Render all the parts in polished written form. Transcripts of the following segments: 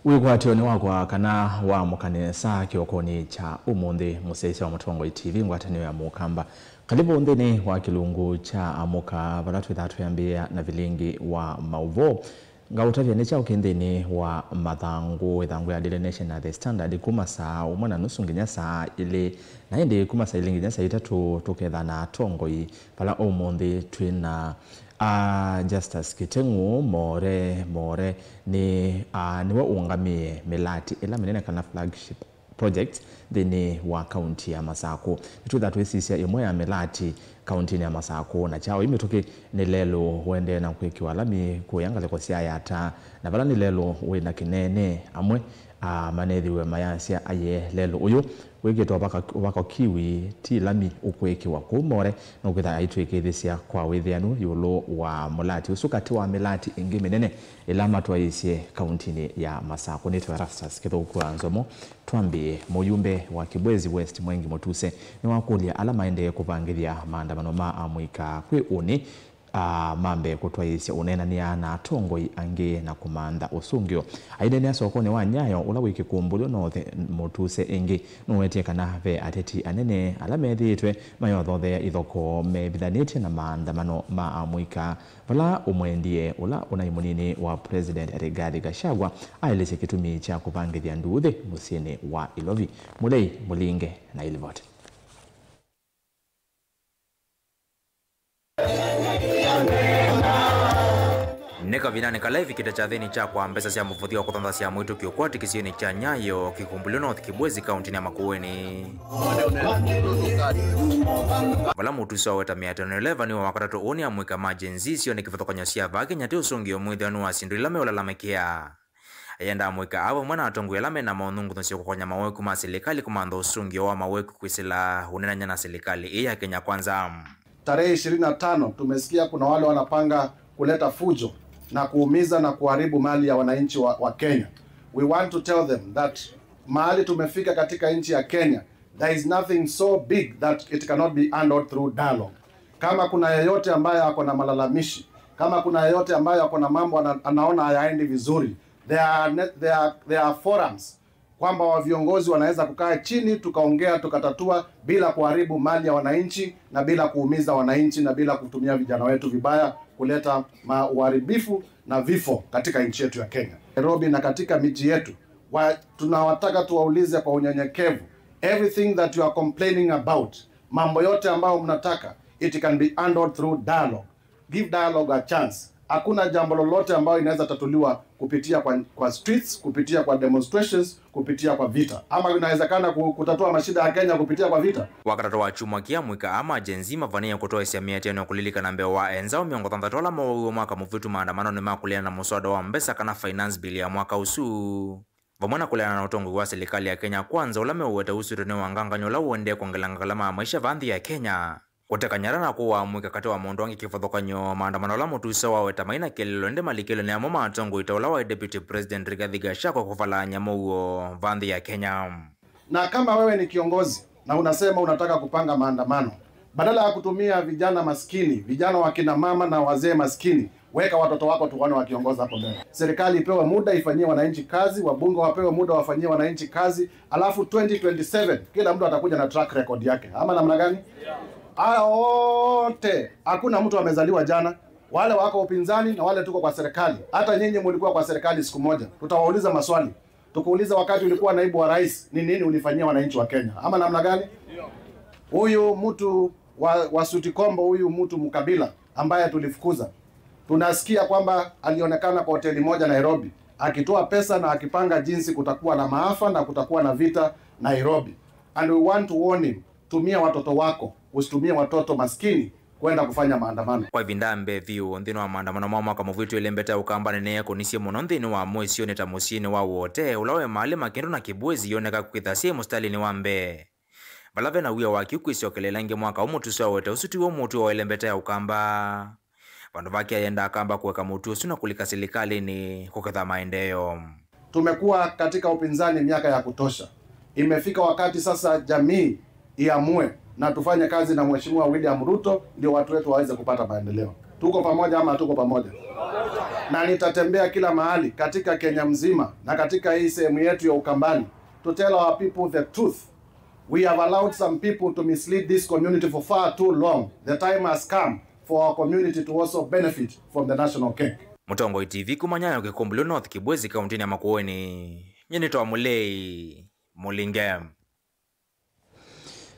Wikwationi wakwa kana wa mukanesa kiokoni cha umundi musese wa Mutongo TV ngwatanio ya mukamba kalibu ndini wa kilungu cha amuka balatu itatu yambia na vilingi wa mauvo ngautavya necha ukindini wa mathangu ya Daily Nation na The Standard kumasa umwana nusu nginya saa ile na indi kumasa ile nginya saa itatu tukethana tongoi pala umundi twina Justus Kitengu more niwe uangamie melati ila menene kana flagship project thini wa county ya Masako itu that we sisia imwe ya melati county ya Masako na chao imetoke ni lelo wende na kwekiwa lami kuyangale kwa siya ata na bala ni lelo wenda kinene amwe manethi we mayasia aye lelo uyu wegeto wako kiwi ti lami ukwekiwa kumore no kwitha aitwekethisia kwa withianu yulo wa mulati usukati wa melati ingi menene ilama twaisye county ya Masako nitwa Rastas kithuku anzomo twambie muyumbe wa Kibwezi West Mwengi Motuse ni wakulia alama ende kupangithia maandamano ma amwika kwi uni mambe kutwaisya unena ni ana tongoi ange na kumanda usungio aidene asokone wa Nyayo ula wiki kumbulio no Motuse ingi nuwetie kana ve ateti anene alamethitwe mayothothe ithoko mebithanite na maandamano ma amwika vala umwendie ula unaimunini wa President Rigathi Gachagua ailese kitumi cha kupangithia nduthi musini wa Ilovi mulei mulinge na ilivote Neka vinane kalevi kita chathini cha kwa mbesa siya mufuthi wa kutanda siya mwitu kiokwati kisiyoni cha Nyayo kikumbulio na Kibwezi kaunti ya Makueni. Wala Mutuse wa weta 511 ni wa wakatatu uni ya mwika majenzi siyo ni kifatoka nyosia vake nyati usungio mwithe anu wa sindu ilame ulalamekia. Ayanda mwika awa mwana atongu ilame na maunungu tonsi kukonya maweku ma serikali kumando usungio wa maweku kwisila unena nyana serikali iya Kenya Kwanza. Tarehe 25 tumesikia kuna wale wanapanga kuleta fujo na kuumiza na kuharibu mali ya wananchi wa Kenya. We want to tell them that mahali tumefika katika nchi ya Kenya, there is nothing so big that it cannot be handled through dialogue. Kama kuna yeyote ambaye ako na malalamishi, kama kuna yeyote ambaye ako na mambo anaona hayaendi vizuri, there are forums kwamba wa viongozi wanaweza kukaa chini tukaongea tukatatua bila kuharibu mali ya wananchi na bila kuumiza wananchi na bila kutumia vijana wetu vibaya kuleta uharibifu na vifo katika nchi yetu ya Kenya. Nairobi na katika miji yetu tunawataka tuwaulize kwa unyenyekevu, everything that you are complaining about, mambo yote ambayo mnataka, it can be handled through dialogue. Give dialogue a chance. Hakuna jambo lolote ambayo inaweza tatuliwa kupitia kwa streets, kupitia kwa demonstrations, kupitia kwa vita. Ama inawezekana kutatua mashida ya Kenya kupitia kwa vita. Wakatatu wa chuma kia mwika ama jenzi mavania kutoa isia miati ya kulilika na mbeo wa enzao miongo tantatola mawa mwaka mufitu maandamano ni makuliana na muswada wa mbesa kana finance bill ya mwaka usu. Vamwana kuliana na utongo wa serikali ya Kenya Kwanza ulame uweta usu ne wanganganyo la uende kuongelangalama maisha vandhi ya Kenya. Kuteka nyara na kuwa mwika kati wa mundu wangi kifadhokanyo maandamano la Mutuse wa weta maina kelelo ende malikelo ni amoma atongo itaula wa Deputy President Rigathi Gachagua kufala nyamo uo vandhi ya Kenya. Na kama wewe ni kiongozi na unasema unataka kupanga maandamano, badala ya kutumia vijana maskini, vijana wakina mama na wazee maskini, weka watoto wako tuone wakiongoza hapo mbele. Serikali ipewe muda ifanyie wananchi kazi, wabunge wapewe muda wafanyie wananchi kazi, alafu 2027 kila mtu atakuja na track record yake. Ama namna gani? Haya wote, hakuna mtu amezaliwa jana. Wale wako upinzani na wale tuko kwa serikali. Hata nyinyi mlikuwa kwa serikali siku moja. Tutawauliza maswali. Tukuuliza wakati ulikuwa naibu wa rais, ni nini ulifanyia wananchi wa Kenya? Ama namna gani? Huyu mtu wa Suti Kombo, huyu mtu mkabila ambaye tulifukuza, tunasikia kwamba alionekana kwa hoteli moja Nairobi akitoa pesa na akipanga jinsi kutakuwa na maafa na kutakuwa na vita Nairobi. And we want to warn him, tumia watoto wako, usitumie watoto maskini kwenda kufanya maandamano. Kwa vindambe viu ndino wa maandamano mwa mwaka muvitu ilembeta ukamba nene kunisie muno ndino wa mwesi yone tamusini wa wote ulawe mahali makindu na Kibwezi yoneka kukithasie mustalini wa mbe. Balave na uya waki ukwisiokelelenge mwaka Mutuse wa wote usuti wa mutu wa ilembeta ya ukamba. Vandu vaki ayenda akamba kuweka Mutuse na kulika serikali ni kukitha maendeleo. Tumekuwa katika upinzani miaka ya kutosha. Imefika wakati sasa jamii iamue na tufanye kazi na Mheshimiwa William Ruto ndio watu wetu waweze kupata maendeleo. Tuko pamoja ama hatuko pamoja? na nitatembea kila mahali katika Kenya mzima na katika hii sehemu yetu ya Ukambani to tell our people the truth. We have allowed some people to mislead this community for far too long. The time has come for our community to also benefit from the national cake. Mutongo TV kumanyana Kikumbulu North Kibwezi kaunti ya Makueni. Nyenitoa Mulei Mulingam.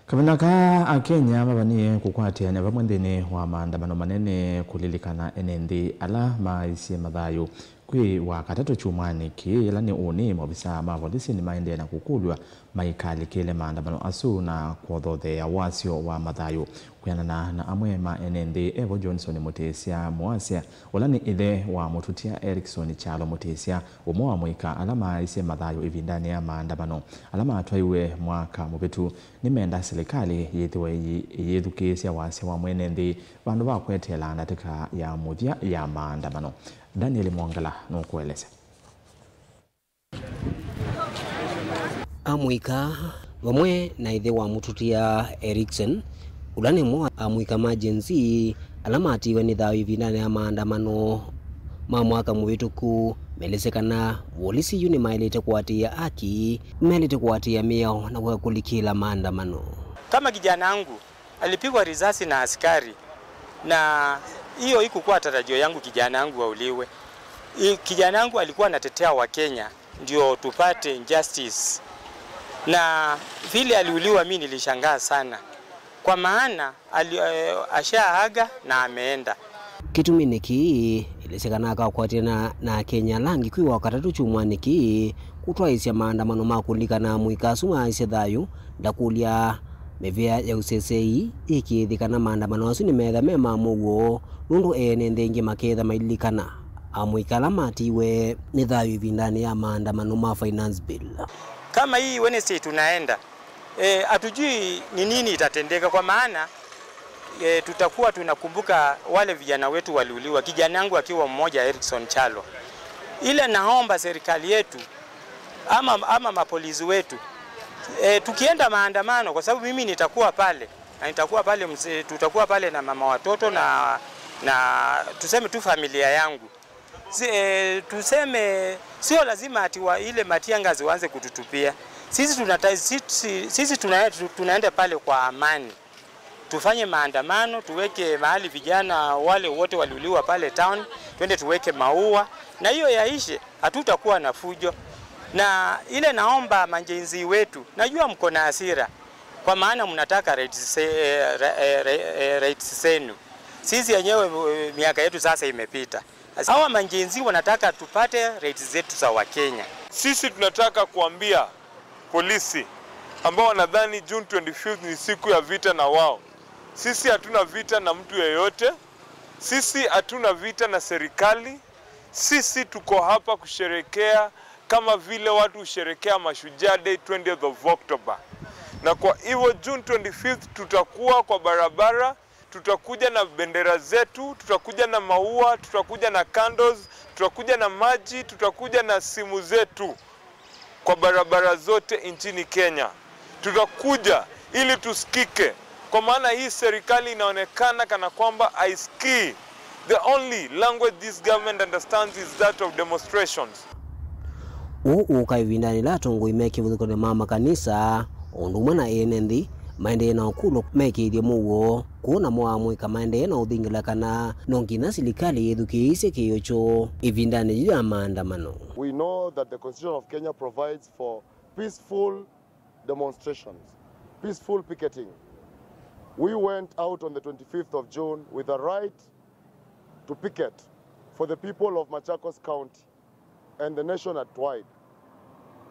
Kaminaka Akenya mabanie kukwatiana bamwendene wa maandamano manene kulilikana enendi ala maisi madhayo kwi wa katatu chumani ki elani uni mobisa mavolisi ni maende na kukulwa maikali kile maandamano asu na kuodhothe ya wasio wa madhayo kuyanana na amwe ma enendi Evo Johnson Mutesia Muasia olani ithe wa Mututia Erikson Chalo Mutesia umoa mwika alama isi madhayo ivindani ya maandamano alama atwaiwe mwaka mubetu nimenda serikali yethiwe yethukisia wasi wa mwenendi bandu bakwetela ndatika ya muthia ya maandamano. Daniel Mwangala nukueleza. Amwika vamwe na ithe wa Mututia Erikson ulani mwa amwika majenzi alama atiwe ni thayo ivindani ya maandamano ma mwaka muvituku melesekana wolisi yuni mailete kuatia aki melete kuatia miao na kukulikila maandamano. Kama kijana wangu alipigwa risasi na askari na hiyo ikuwa tarajio yangu kijana wangu wauliwe. Kijana wangu alikuwa anatetea wa Kenya ndio tupate justice. Na vile aliuliwa mimi nilishangaa sana. Kwa maana ashaaga na ameenda. Kitumi niki ilisekana akakwatiana na Kenya langi kwi wakatatu chumwani ki kutwaisya maandamano makulikana mwikasuma ise thayu ndakulia mevea ya usesei ikithikana maandamano asu ni metha mema mugo nundu ene ndenge maketha mailikana amwikala matiwe ni thayu ivindani ya maandamano ma finance bill. Kama hii Wednesday tunaenda hatujui ni nini itatendeka kwa maana tutakuwa tunakumbuka wale vijana wetu waliuliwa, kijana wangu akiwa mmoja Erikson Chalo. Ile naomba serikali yetu ama mapolisi wetu tukienda maandamano, kwa sababu mimi nitakuwa pale na tutakuwa pale na mama watoto na tuseme tu familia yangu. Tuseme sio lazima ati ile matiangazi waanze kututupia. Sisi tunaenda pale kwa amani. Tufanye maandamano, tuweke mahali vijana wale wote waliuliwa pale town, twende tuweke maua na hiyo yaishe, hatutakuwa na fujo. Na ile naomba manjenzi wetu, najua mko na hasira kwa maana mnataka rights zenu. Sisi wenyewe miaka yetu sasa imepita. Hawa manjenzi wanataka tupate rights zetu za Wakenya. Sisi tunataka kuambia polisi ambao wanadhani June 25th ni siku ya vita na wao. Sisi hatuna vita na mtu yeyote. Sisi hatuna vita na serikali. Sisi tuko hapa kusherekea kama vile watu husherekea Mashujaa Day 20th of October. Na kwa hivyo June 25th tutakuwa kwa barabara, tutakuja na bendera zetu, tutakuja na maua, tutakuja na candles, tutakuja na maji, tutakuja na simu zetu kwa barabara zote nchini Kenya. Tutakuja ili tusikike, kwa maana hii serikali inaonekana kana kwamba haisikii. The only language this government understands is that of demonstrations. Ukaivindani la tongo imeki vudhukone mama kanisa ondumwa na enendi maende na okulo meki mugo kuona mwamwika maende na udhingila kana nongina serikali yethukiisye kiyocho ivindani ya maandamano. We know that the Constitution of Kenya provides for peaceful demonstrations, peaceful picketing. We went out on the 25th of June with a right to picket for the people of Machakos County and the nation at wide.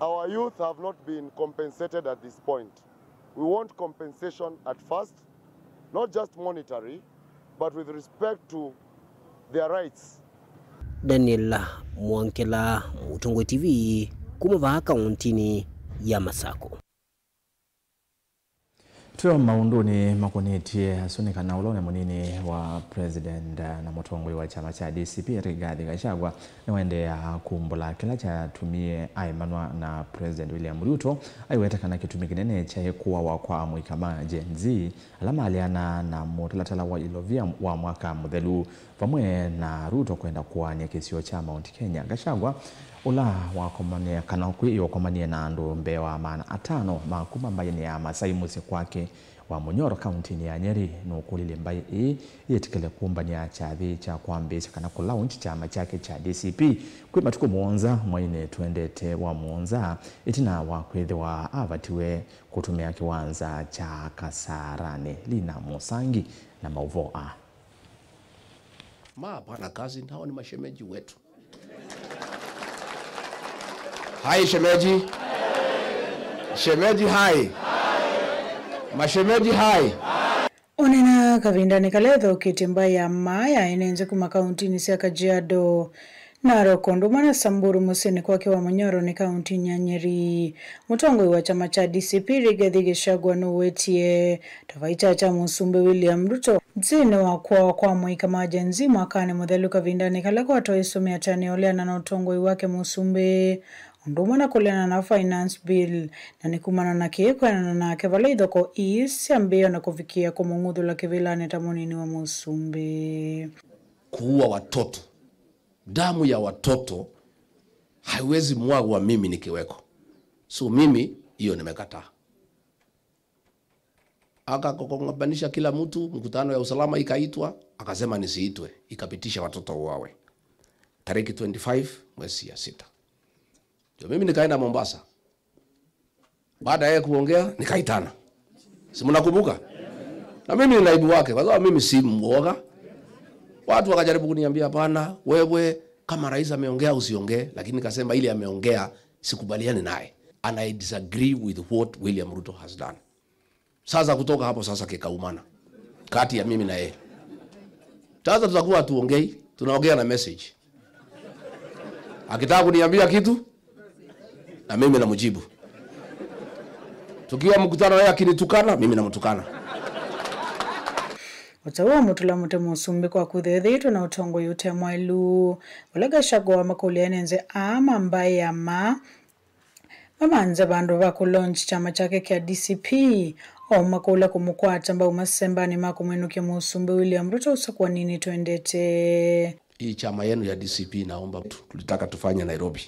Our youth have not been compensated at this point. We want compensation at first, not just monetary, but with respect to their rights. Daniel Mwankela, Mutongo TV, kumava kauntini ya Masako. Tuyo maunduni makonetie asunikana ulone munini wa president na mutongoi wa chama cha DCP Rigathi Gachagua niwaendea kumbula kila cha tumie aimanwa na president William Ruto aiwetekana kitumi kinene cha kuwa wa kwa mwikama Gen Z alama aliana na mutalatala wa ilovia wa mwaka muthelu pamwe na Ruto kwenda kuwania kisio cha Mount Kenya. Gachagua ula wakomania kana kuiyo komania na andu mbewa maana atano makuma ambaye ni ya Masai Musi kwake wa Munyoro County ni ya Nyeri nukulile mbaye yetikele kumbania chathi cha kuambisha kana ku launch chama chake cha DCP kwa matuko muonza mwaine tuendete wa muonza itina wa kwethe wa avatiwe kutumia kiwanza cha Kasarani Lina Musangi na Mauvoa. Hapana kazi, hao ni mashemeji wetu. Hai shemeji. Shemeji hai. Mashemeji hai. Onena kavindani kaletho kitimbaya maya inenze kuma kaunti sia Kajiado Narok Ndumana Samburu Musini kwake wa Munyoro ni kaunti ya Nyeri. Mutongoi wa chama cha DCP Rigathi Gachagua nuwetie tavaita cha Musumbe William Ruto mzini wa kwa mwikama Gen Z mwakani muthelu kavindani kaleko atoisomea tani oleana na utongoi wake Musumbe Ndumana kuleana na finance bill na nikumana na kiekwana na kevala idhoko isi ambeo na kufikia kumungudhu la kivilani tamunini wa Musumbe. Kuua watoto, damu ya watoto haiwezi mwagwa mimi nikiweko. So mimi hiyo nimekataa. Akakongabanisha kila mtu, mkutano ya usalama ikaitwa, akasema nisiitwe, ikapitisha watoto uwawe. Tariki 25 mwezi ya 6. Mimi nikaenda Mombasa. Baada ya kuongea nikaitana. Si mnakumbuka? Na mimi ni naibu wake, kwa sababu mimi si mwoga. Watu wakajaribu kuniambia hapana, wewe kama rais ameongea usiongee, lakini nikasema ile ameongea sikubaliani naye. And I disagree with what William Ruto has done. Sasa kutoka hapo sasa kikaumana kati ya mimi na yeye. Sasa tutakuwa tuongei, tunaongea na message. Akitaka kuniambia kitu na mimi namjibu. Tukiwa mkutano yake akinitukana, mimi namtukana. Watawa mutula mute Musumbe kwa kuthethitwe na utongo yote mwailu. Wala Gachagua makulianenze ama mbaye ama anza bandu wako launch chama chake kia DCP au makula kumukwata mbao masembani mako mwenuke Musumbe William Ruto usakuwa nini tuendete. Hii chama yenu ya DCP naomba tulitaka tufanye Nairobi.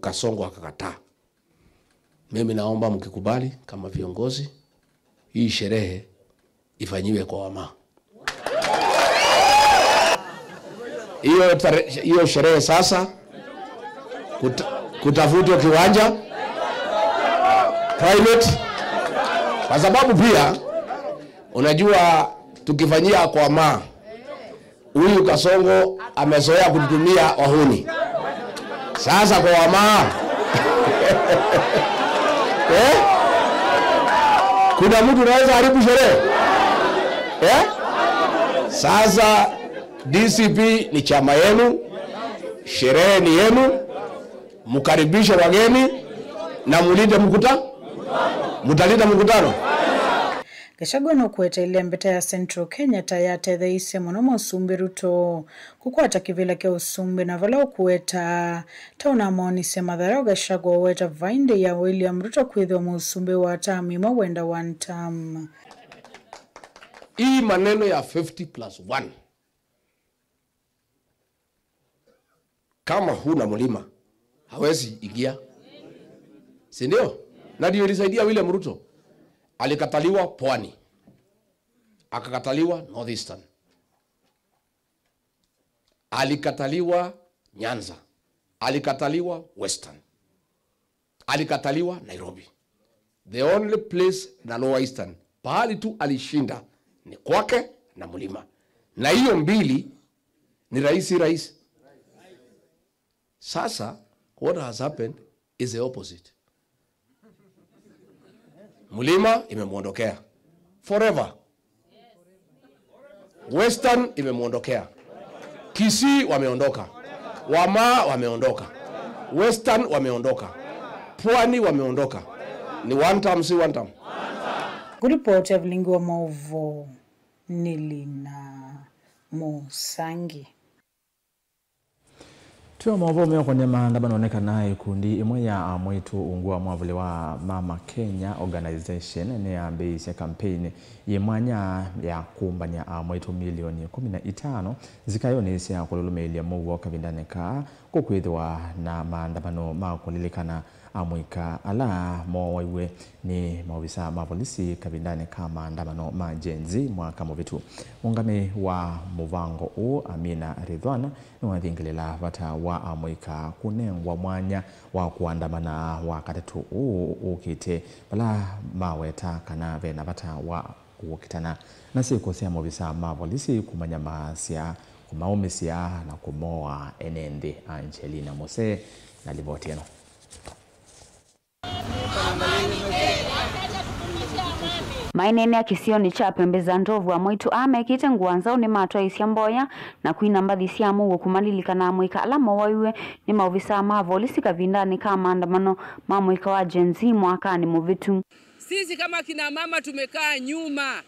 Kasongo akakataa. Mimi naomba mkikubali kama viongozi hii sherehe ifanyiwe kwa Wama. Hiyo sherehe sasa kutafutwa kiwanja private, kwa sababu pia unajua tukifanyia kwa Wama, huyu Kasongo amezoea kutumia wahuni. Sasa kwa Wama kuna mtu anaweza haribu sherehe? Sasa DCP ni chama yenu, sherehe ni yenu, mkaribishe wageni na mulinde mkutano. Mutalinda mkutano. Gachagua no kueta ile mbeta ya Central Kenya tayate theise muno Musumbe Ruto kukwata kivila kia Usumbe na vala kueta tauna maoni sema dharau Gachagua weta vainde ya William Ruto kwithwa Musumbe wa tami mawenda one term. Hii maneno ya 50+1 kama huna mlima hawezi ingia, si ndio? Na ndio ilisaidia William Ruto. Alikataliwa Pwani, akakataliwa Northeastern, alikataliwa Nyanza, alikataliwa Western, alikataliwa Nairobi. The only place na Lower Eastern pahali tu alishinda ni kwake na mlima, na hiyo mbili ni rais. Sasa what has happened is the opposite. Mlima imemuondokea forever. Western imemuondokea. Kisii wameondoka. Wama wameondoka. Western wameondoka. Pwani wameondoka. Ni one term si one term. Kuripoti ya vilingi wa maovu Nilina Musangi. Tuwa maovu kwenye maandamano onekana ikundi imwe ya mwitu ungua mwavuli wa Mama Kenya Organization ni ambisha kampeni yemwanya ya kumbanya mwitu milioni 15 zikayonesi ya kululumelia mugu kavindaneka kukwithwa na maandamano makulilikana amwika ala mowaiwe ni maofisa mapolisi kavindaneka maandamano majenzi mwaka muvitu. Ungame wa muvango u Amina Ridwana ni wathingilela vata wa amwika kunengwa mwanya wa kuandamana wa katatu ukite bala maweta kana vena vata wa ukitana na siku sia maofisa mapolisi kumanya masia kumaumisia na kumoa enende. Angelina Mose na livotieno. Mainene ya kisioni cha pembe za ndovu wa mwitu amekite nguanzao ni matwa isia mboya na kuina mbathi sia mugu kumalilika na mwika alama waiwe ni maofisa mapolisi kavindani kama maandamano mamwika wa jenzi mwakani muvitu. Sisi kama kina mama tumekaa nyuma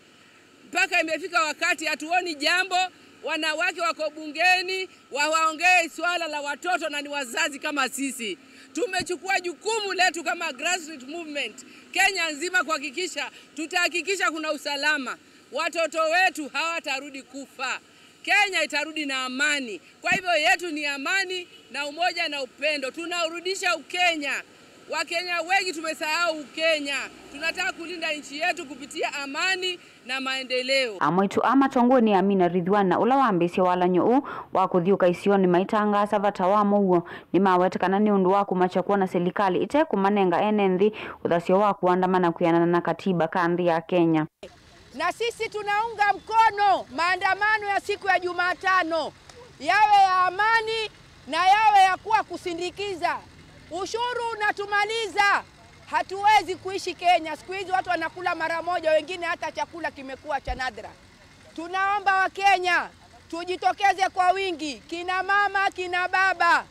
mpaka imefika wakati hatuoni jambo. Wanawake wako bungeni waongee swala la watoto na ni wazazi kama sisi. Tumechukua jukumu letu kama grassroots movement Kenya nzima kuhakikisha tutahakikisha kuna usalama. Watoto wetu hawatarudi kufa. Kenya itarudi na amani. Kwa hivyo yetu ni amani na umoja na upendo. Tunaurudisha Ukenya. Wakenya wengi tumesahau Ukenya. Tunataka kulinda nchi yetu kupitia amani na maendeleo. Amwitu amatongo ni Amina Ridwana ula wambisi walanyo wa kuthiuka isioni maitangasa vata wa muo ni mawetekana ni undu wa kumachakuwa na serikali ite kumanenga enenthi uthasio wa kuandamana kuyanana na katiba kandi ya Kenya. Na sisi tunaunga mkono maandamano ya siku ya Jumatano yawe ya amani na yawe ya kuwa kusindikiza. Ushuru unatumaliza. Hatuwezi kuishi Kenya. Siku hizi watu wanakula mara moja, wengine hata chakula kimekuwa cha nadra. Tunaomba wa Kenya tujitokeze kwa wingi, kina mama, kina baba.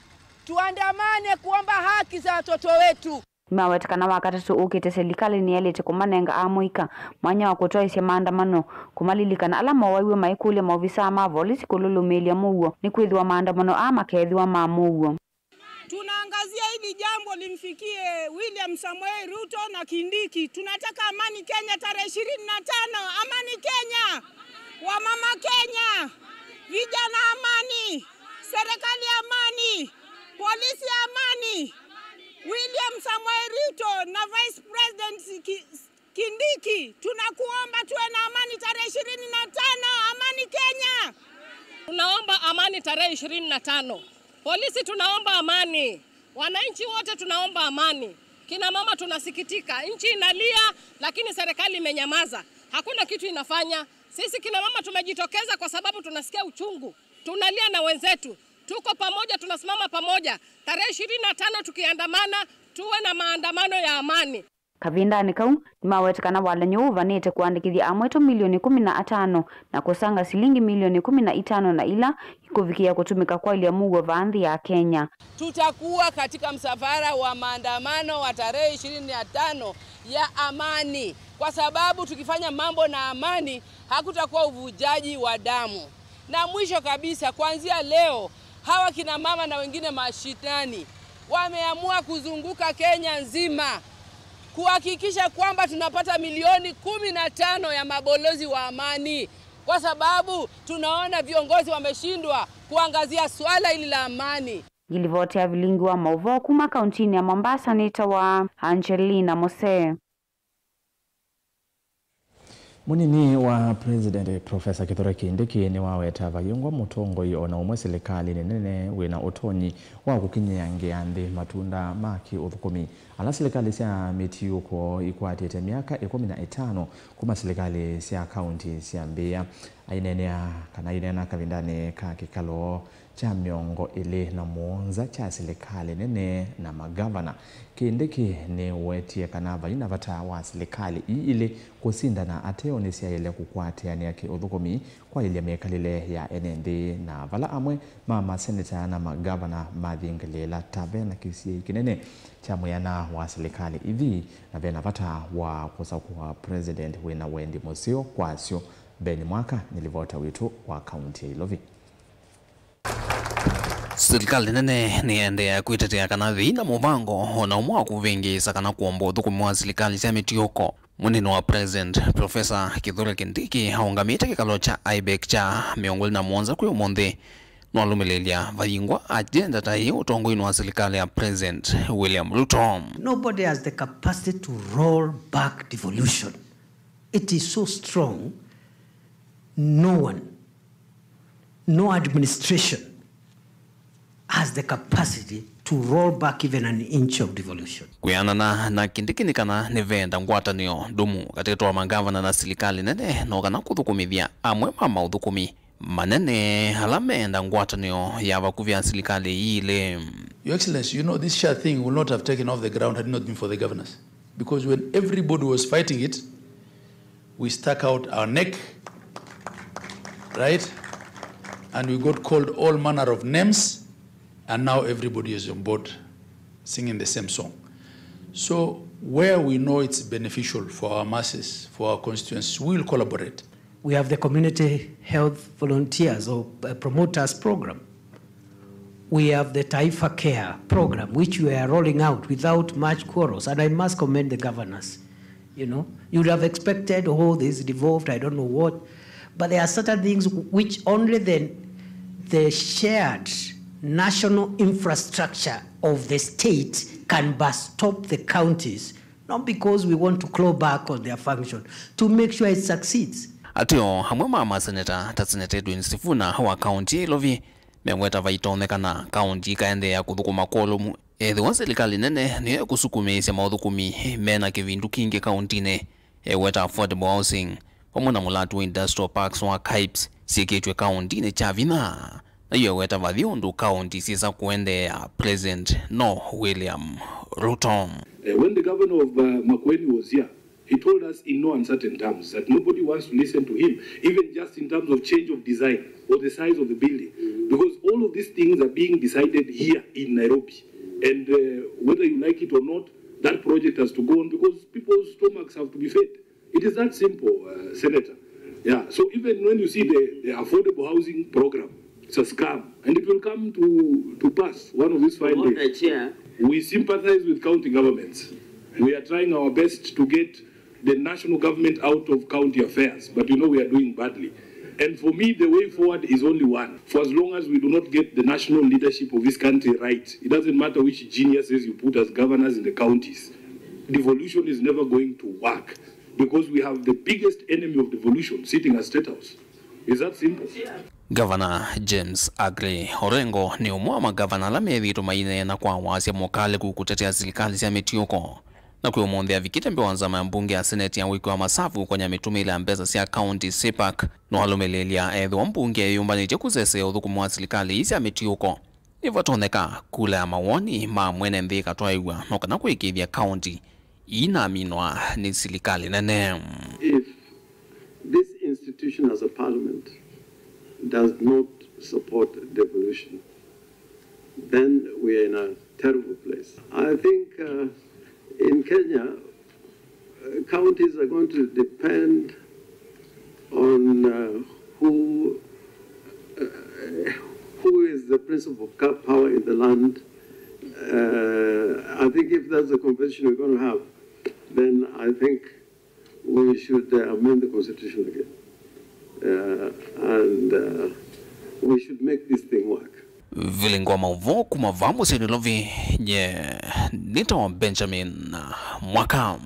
Tuandamane kuomba haki za watoto wetu. Mawetekana wakatatu ukite serikali ni yalete kumanenga amwika mwanya wa kutoa isia maandamano kumalilika alama waiwe maikule maofisa mapolisi kululumelia mugo ni kwithwa maandamano ama kethwa mamugo. Tunaangazia hili jambo limfikie William Samoei Ruto na Kindiki. Tunataka amani Kenya tarehe 25. Amani Kenya. Wamama Kenya. Vijana amani. Serikali amani. Polisi amani. William Samoei Ruto na Vice President Kindiki. Tunakuomba tuwe na amani tarehe 25. Amani Kenya. Tunaomba amani tarehe 25. Polisi tunaomba amani. Wananchi wote tunaomba amani. Kina mama tunasikitika. Nchi inalia lakini serikali imenyamaza. Hakuna kitu inafanya. Sisi kina mama tumejitokeza kwa sababu tunasikia uchungu. Tunalia na wenzetu. Tuko pamoja, tunasimama pamoja. Tarehe 25 tukiandamana tuwe na maandamano ya amani. Kavindani kau ni mawetekana walanyo vanete kuandikithia amweto milioni 15 na kusanga silingi milioni 15 na ila ikuvikia kutumika kwa ile mugo vaandhi ya Kenya. Tutakuwa katika msafara wa maandamano wa tarehe 25 ya amani. Kwa sababu tukifanya mambo na amani hakutakuwa uvujaji wa damu. Na mwisho kabisa kuanzia leo hawa kina mama na wengine mashitani wameamua kuzunguka Kenya nzima kuhakikisha kwamba tunapata milioni 15 ya mabalozi wa amani. Kwa sababu tunaona viongozi wameshindwa kuangazia swala hili la amani. Gilivotea vilingi wa mauvo kuma kauntini ya Mombasa nitawa Angelina Mose. Munini wa President Professor Kithure Kindiki ni waweta vayungwa mutongo ona umwe serikali nene wina utonyi wa kukinyangia ndi matunda maki uthukumi ala serikali sia mitiuko ikwatete miaka 15 kuma serikali sia county sia Mbeya ainenea kana inena kavindane ka kikalo cha miongo ile na muonza cha serikali nene na magavana. Kindiki ni wetie kanava inavata wa serikali ile kusinda na ateo nisia ile kukwate yani yake udhukomi kwa ile mekalile ya NND na vala amwe mama senator na magavana madhingelela tabena kisi kinene cha muyana wa serikali hivi na vena vata wa kusakuwa president wina Wendi Musio kwa sio Beni Mwaka nilivota witu wa kaunti ya Ilovi. Serikali nene niende kuitetea kana thina muvango na umwaku vingi sakana kuomba uthukumi wa serikali cia mitioko. Munene wa President Professor Kithure Kindiki haungamite kikalo cha IBEC cha miongo na muonza kwi umuthi nwalumilelia vaingwa agenda ta hii utongoi wa serikali ya President William Ruto. Nobody has the capacity to roll back devolution. It is so strong. No one, no administration has the capacity to roll back even an inch of devolution. Kuyanana na Kindiki nikana nevenda ngwatanio dumu katika toa magavana na serikali nene nogana kuthukumithia amwe mama uthukumi manene halamenda ngwatanio ya vakuvya serikali ile. Your Excellency, you know this share thing will not have taken off the ground had it not been for the governors. Because when everybody was fighting it, we stuck out our neck, right? And we got called all manner of names, and now everybody is on board singing the same song. So where we know it's beneficial for our masses, for our constituents, we will collaborate. We have the community health volunteers or promoters program. We have the Taifa Care program, which we are rolling out without much quarrels. And I must commend the governors. You know, you would have expected, oh, this is devolved, I don't know what. But there are certain things which only the shared national infrastructure of the state can stop the counties, not because we want to claw back on their function, to make sure it succeeds. Atio hamwe mama seneta taseneta Edwin Sifuna wa county Ilovi mengweta vaitonekana county kaende ya kuthukuma kolomu wa serikali nene ni kusukumisya maudhukumi mena kivindu kingi county ne weta affordable housing pamona mulatu wa industrial parks wa Kipes siketwe county ne chavina na hiyo weta vadhiundu county sisa kuende ya President William Ruto. When the governor of Makueni was here, he told us in no uncertain terms that nobody wants to listen to him, even just in terms of change of design or the size of the building, because all of these things are being decided here in Nairobi. And whether you like it or not, that project has to go on because people's stomachs have to be fed. It is that simple, Senator. Yeah. So even when you see the affordable housing program, it's a scam, and it will come to pass one of these fine days. We sympathize with county governments. We are trying our best to get the national government out of county affairs, but you know we are doing badly. And for me, the way forward is only one. For as long as we do not get the national leadership of this country right, it doesn't matter which geniuses you put as governors in the counties. Devolution is never going to work because we have the biggest enemy of devolution sitting at State House. Is that simple? Governor James Aggrey Orengo ni umwa magavana la methi tumaine na kwa wasi mokale kukutetea serikali cia mitioko na kwa umonde vikite mbe wanzama mbunge ya seneti ya wiki wa masafu kwenye mitume ile mbeza cia county CPAC no halumelelia wa mbunge yumbani kuzese uthukumu wa serikali cia mitioko ivatoneka kula mawoni ma mwene mbika twaiwa no kana kuikithia county inaminwa ni serikali nene. If this institution as a parliament does not support devolution, then we are in a terrible place. I think in Kenya, counties are going to depend on who is the principal power in the land. I think if that's the conversation we're going to have, then I think we should amend the constitution again. And we should make this thing work. Vilingwa mauvo kumavamu sinilovi nye nito Benjamin Mwaka.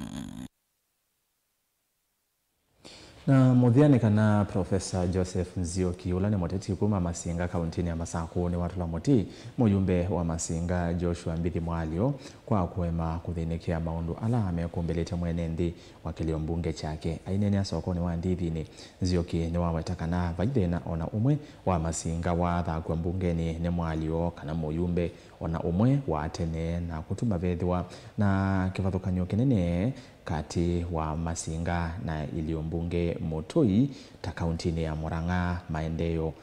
Na muthiani kana Profesa Joseph Nzioki ula ni muteti kuma Masinga kauntini ya Masako ni watu la moti mujumbe wa Masinga Joshua Mbithi Mwalio kwa kuema kuthinikia maundu ala amekumbelete mwenendi wa kilio mbunge chake ainene asoko ni wa ndithini. Nzioki ni wawetakana vaithina ona umwe wa Masinga wa thakwa mbungeni ni Mwalio kana mujumbe ona umwe wa tene na kutuma vethiwa na kivathukanyo kinene kati wa Masinga na ilio mbunge Mutui ta kauntini ya Murang'a maendeleo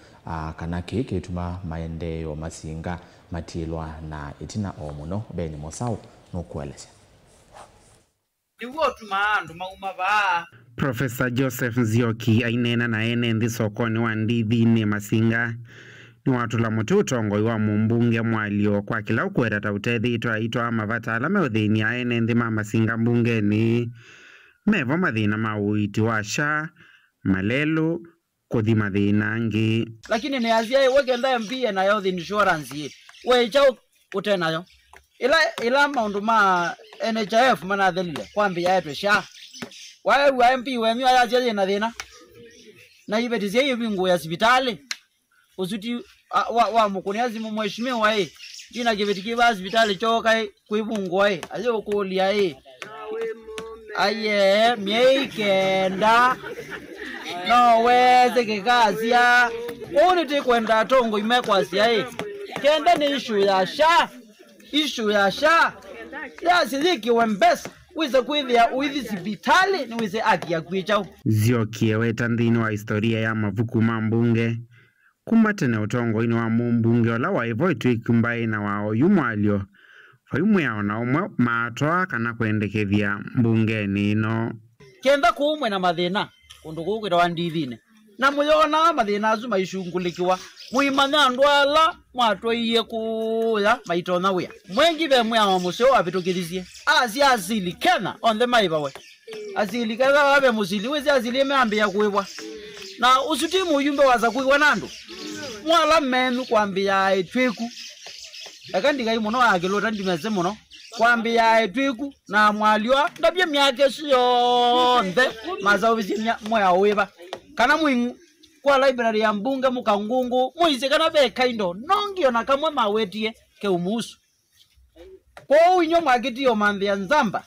kanaki kituma maendeleo Masinga matilwa na itina omuno Beni Mosau nukueleza. Profesa Joseph Nzioki ainena na ene ndi sokoni wa ndithini Masinga ni watu la muti utongo wa mumbunge Mwalio kwa kila ukwera ta utethi itwa mavata ala meothini ya ene ndi Masinga mbungeni mevo mathina mauiti wa SHA malelo kuthi mathina ngi lakini ni azia wekenda mbia na health insurance wecha utenayo ila maundu ma NHIF mana thelile kwambia yetu SHA wa MP wenyu ayaje na thina na ibetizie yibingu ya hospitali usuti wa mukunia zimu mheshimiwa jina kibetikiwa hospitali choka kuibungwa ayo kulia aye miekenda no weze kikazia uniti kwenda tongo imekwasia kenda ni issue ya SHA ya siziki wembesa wize kwithia uithi hospitali ni wize aki ya kwichao. Nzioki weta nthini wa historia ya mavuku ma mbunge kumatene utongo ini wa mumbunge ola wa ivo itwikumbai na wao Mwalio fayumwe yao na umwe matwa kana kuendekethia mbungeni ino kenda kuumwe na mathina kundu gukira wa ndithine na muyona mathina azu maishungulikiwa muimanya ndwala mwatwaiye kuya maitona wia mwengi be mwa museo abitukirizie asili kena on the maibawe asili kaza wabe musili wezi asili meambia kuibwa na usuti muyumbe waza kuibwa nandu mwala menu kwambia etweku akandika imuno akilota ndimeze muno kwambia etweku na Mwalio ndabye myake siyo nde mazao bizimya moya weba kana mwingu kwa library ya mbunge mukangungu muize kana be kaindo nongio na kamwe mawetie ke umusu kwa winyo mwagitiyo mandhia nzamba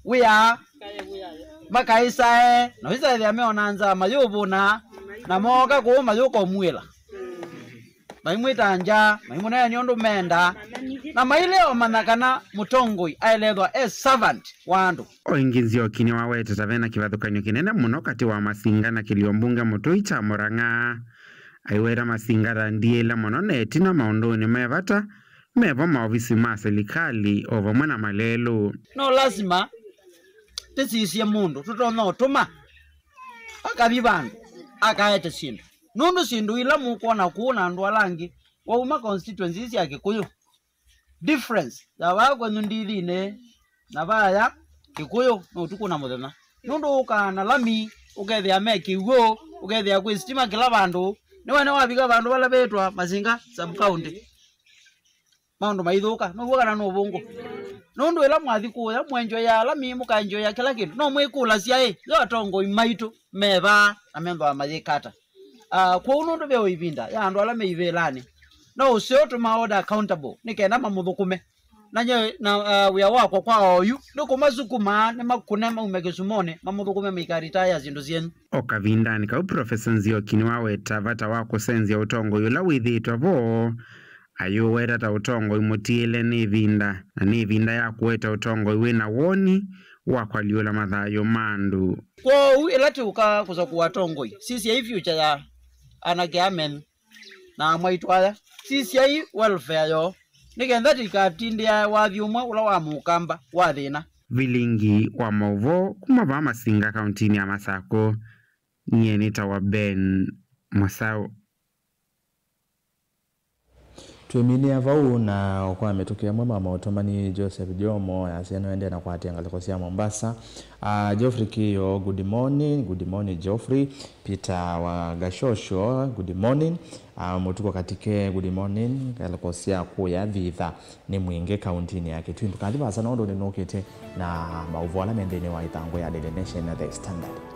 wea makaisa no isa ya meona nzama yobuna na moka ko mayoko mwela maimwita anja maimuna ya nyondo menda na maileo manakana mutongoi aelethwa as servant wandu Nzioki ni wawete tavena kivathukanyo kinene muno kati wa Masinga na kilio mbunge Mutui cha Murang'a aiwera Masinga randiela muno netina maunduni mevata mevo maofisi ma serikali ovamwe na malelo no lazima tisisie mundu tutona utuma akabi bandu akaete sindu nundu sindu ila mukuona kuona andu alangi wa uma constituencies ya Kikuyu difference ya wako ndithine na baya Kikuyu no tukuna muthena nundu ukana lami ukethia mekiugo ukethia kwistima kila bandu ni wene wabiga bandu bala betwa Masinga sub county maundu maithuka no gukana no bungu nundu ila mwathi kuya mwenjo ya lami mukanjo ya kila kindu no mwikula cia yo tongo imaitu meba na memba wa majikata kwa unundu be oibinda ya andu ala meivelani no usio to maoda accountable nikenda mamuthukume nanyo na wia wako kwa oyu ndiko mazukuma ne makune maumekesumone mamuthukume mikarita ya zindu zienu okavindani ka Profesa Nzioki ni waweta vata wako senzi ya utongo yula withitwa vo ayo weta ta utongo imutiile ni vinda na ni vinda ya kuweta utongo wina woni wakwaliula mathayo mandu kwa ilati uka kuza kuwatongo sisi ya future ya anakiamen na mwaitwaya sisi ya welfare yo nikenda tikatindia wathi umwe ula wa mukamba wa thina vilingi wa mauvo kumava Masinga kauntini ya Masako nyenita wa Ben Mosau Tuiminia vau na kwa metukia mwema mautomani Joseph Jomo ya sieno ende na kwa tiangalikosia Mombasa. Geoffrey Kiyo, good morning Geoffrey. Peter wa Gashosho, good morning. Mutuko katike, good morning. Kalikosia kuya dhitha ni mwinge kauntini ya Kitui. Tukaliba sana ondo ni nokete na mauvu wala mendene wa itango ya Daily Nation na The Standard.